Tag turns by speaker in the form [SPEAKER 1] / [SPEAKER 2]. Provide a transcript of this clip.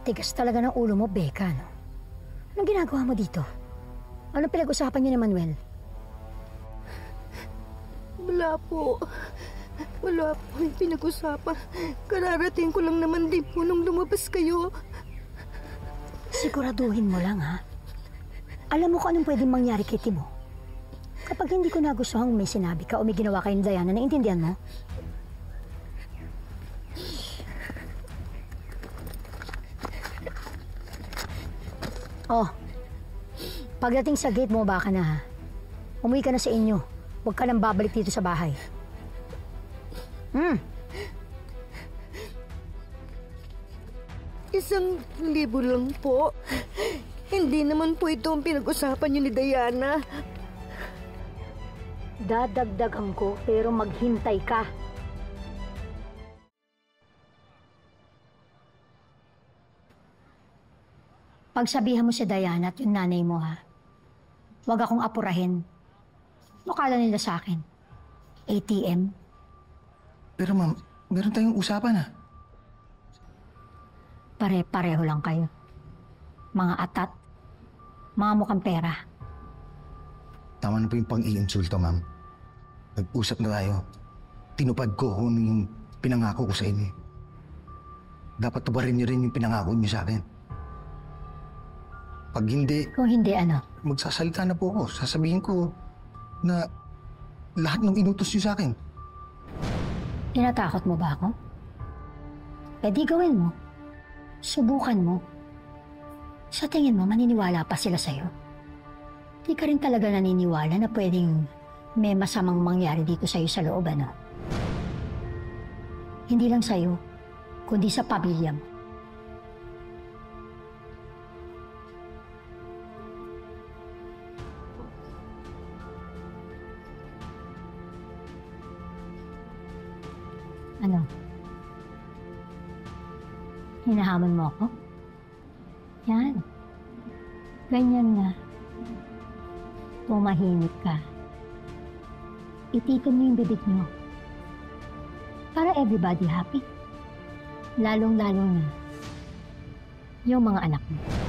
[SPEAKER 1] tigas talaga ng ulo mo, Becca, no? Anong ginagawa mo dito? Anong pinag-usapan niyo ni Manuel?
[SPEAKER 2] Wala po. Wala po yung pinag-usapan. Kararating ko lang naman din po nung lumabas kayo.
[SPEAKER 1] Siguraduhin mo lang, ha? Alam mo kung anong pwedeng mangyari kay Timo. Kapag hindi ko nagustuhan may sinabi ka o may ginawa kayo ni Diana, naiintindihan mo? Oh, pagdating sa gate mo, baka na, ha? Umuwi ka na sa inyo. Huwag ka nang babalik dito sa bahay.
[SPEAKER 2] ₱1,000 lang po. Hindi naman po ito ang pinag-usapan niyo ni Diana.
[SPEAKER 1] Dadagdagan ko, pero maghintay ka. Pagsabihan mo si Diana at yung nanay mo, ha? Huwag akong apurahin. Mukala nila sa akin. ATM?
[SPEAKER 3] Pero ma'am, meron tayong usapan, ha?
[SPEAKER 1] Pare-pareho lang kayo. Mga atat. Mga mukhang pera.
[SPEAKER 3] Tama na po yung pang-iinsulto, ma'am. Nag-usap na tayo. Tinupad ko kung ano yung pinangako ko sa inyo. Dapat tubarin niyo rin yung pinangako niyo sa akin. Pag hindi...
[SPEAKER 1] Kung hindi, ano?
[SPEAKER 3] Magsasalita na po ako. Sasabihin ko na lahat ng inutos niyo sa akin.
[SPEAKER 1] Tinatakot mo ba ako? Eh di gawin mo. Subukan mo. Sa tingin mo, maniniwala pa sila sa'yo? Di ka rin talaga naniniwala na pwedeng may masamang mangyari dito sa'yo sa loob, ano? Hindi lang sa'yo, kundi sa pamilya mo. Ano? Hinahamon mo ako? Yan. Ganyan na. Tumahimik ka. Itikan mo yung bibig mo. Para everybody happy. Lalong-lalo na yung mga anak mo.